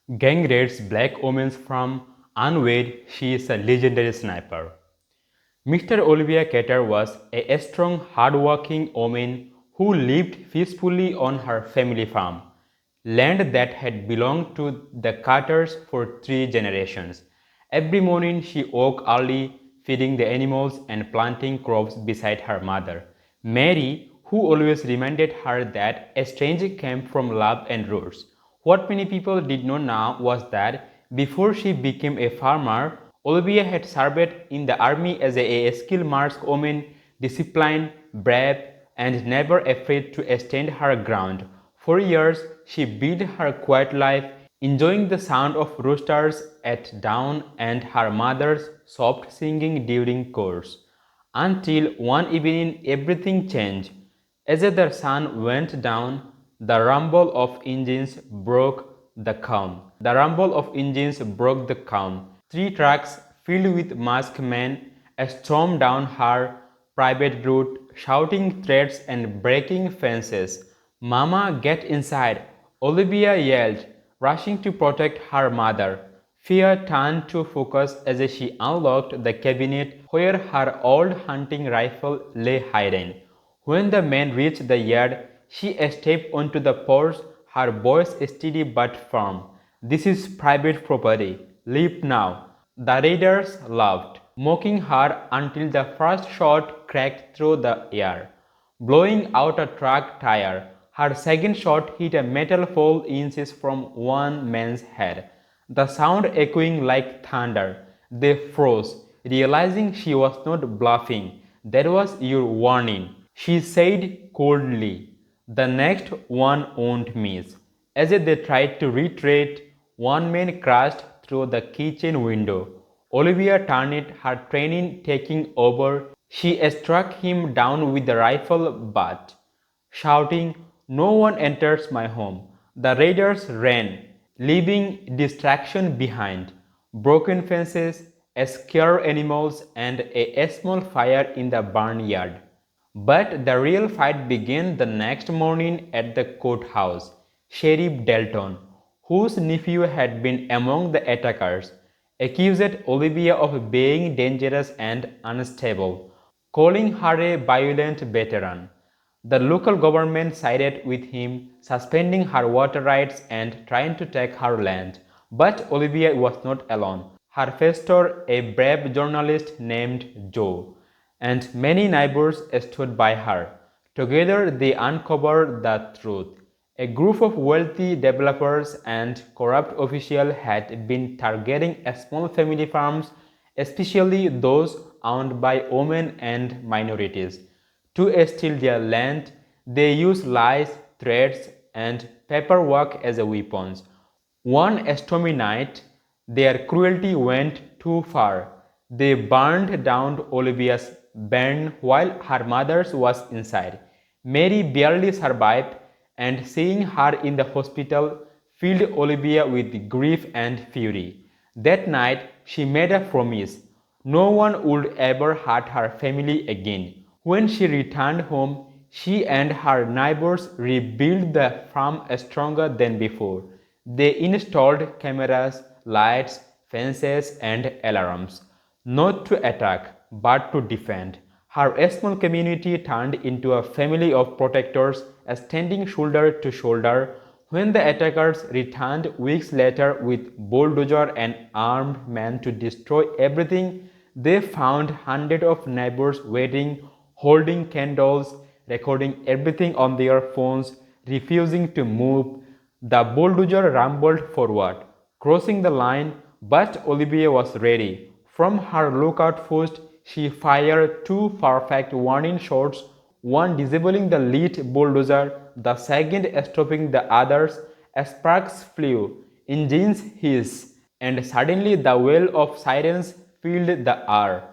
Gang raids black women's from unwed, she is a legendary sniper. Mr. Olivia Carter was a strong, hard-working woman who lived peacefully on her family farm, land that had belonged to the Carters for 3 generations. Every morning she woke early, feeding the animals and planting crops beside her mother, Mary, who always reminded her that a stranger came from love and roots. What many people did not know was that before she became a farmer, Olivia had served in the army as a skilled markswoman, disciplined, brave, and never afraid to stand her ground. For years, she built her quiet life, enjoying the sound of roosters at dawn and her mother's soft singing during chores. Until one evening, everything changed. As the sun went down, the rumble of engines broke the calm. The rumble of engines broke the calm. 3 trucks filled with masked men stormed down her private route, shouting threats and breaking fences. Mama, get inside! Olivia yelled, rushing to protect her mother. Fear turned to focus as she unlocked the cabinet where her old hunting rifle lay hidden. When the men reached the yard, she stepped onto the porch, her voice steady but firm. This is private property. Leave now. The raiders laughed, mocking her until the first shot cracked through the air, blowing out a truck tire. Her second shot hit a metal pole inches from one man's head, the sound echoing like thunder. They froze, realizing she was not bluffing. That was your warning, she said coldly. The next one won't miss. As they tried to retreat, one man crashed through the kitchen window. Olivia turned, her training taking over. She struck him down with the rifle butt, shouting, "No one enters my home." The raiders ran, leaving distraction behind, broken fences, scared animals, and a small fire in the barnyard. But the real fight began the next morning at the courthouse. Sheriff Dalton, whose nephew had been among the attackers, accused Olivia of being dangerous and unstable, calling her a violent veteran. The local government sided with him, suspending her water rights and trying to take her land. But Olivia was not alone. Her pastor, a brave journalist named Joe, and many neighbors stood by her. Together they uncovered the truth. A group of wealthy developers and corrupt officials had been targeting small family farms, especially those owned by women and minorities. To steal their land, they used lies, threats, and paperwork as weapons. One stormy night, their cruelty went too far. They burned down Olivia's barn while her mother was inside. Mary barely survived, and seeing her in the hospital filled Olivia with grief and fury. That night, she made a promise. No one would ever hurt her family again. When she returned home, she and her neighbors rebuilt the farm stronger than before. They installed cameras, lights, fences, and alarms, not to attack, but to defend. Her small community turned into a family of protectors, standing shoulder to shoulder. When the attackers returned weeks later with bulldozer and armed men to destroy everything, they found hundreds of neighbors waiting, holding candles, recording everything on their phones, refusing to move. The bulldozer rumbled forward, crossing the line, but Olivia was ready. From her lookout post, she fired 2 perfect warning shots, one disabling the lead bulldozer, the second stopping the others. Sparks flew, engines hissed, and suddenly the wail of sirens filled the air.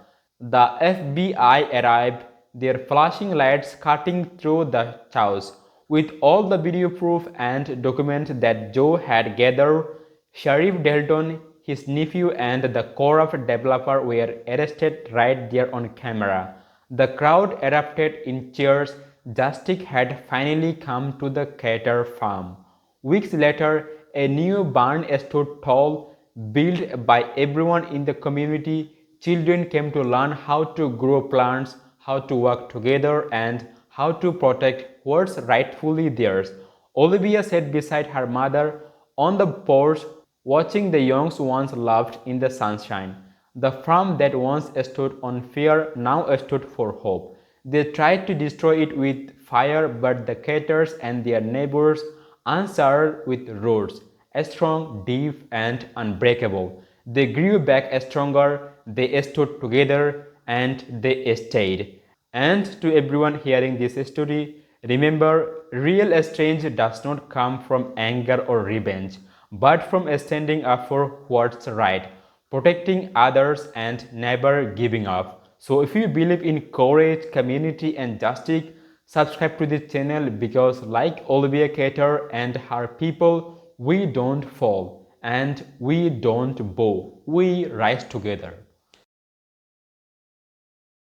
The FBI arrived, their flashing lights cutting through the chaos. With all the video proof and documents that Joe had gathered, Sheriff Dalton, his nephew, and the corrupt developer were arrested right there on camera. The crowd erupted in cheers. Justice had finally come to the Carter farm. Weeks later, a new barn stood tall, built by everyone in the community. Children came to learn how to grow plants, how to work together, and how to protect what's rightfully theirs. Olivia sat beside her mother on the porch, watching the young ones laughed in the sunshine. The farm that once stood on fear now stood for hope. They tried to destroy it with fire, but the Catters and their neighbors answered with roads, strong, deep, and unbreakable. They grew back stronger, they stood together, and they stayed. And to everyone hearing this story, remember, real strength does not come from anger or revenge, but from standing up for what's right, protecting others, and never giving up. So, if you believe in courage, community, and justice, subscribe to this channel because, like Olivia Cater and her people, we don't fall and we don't bow, we rise together.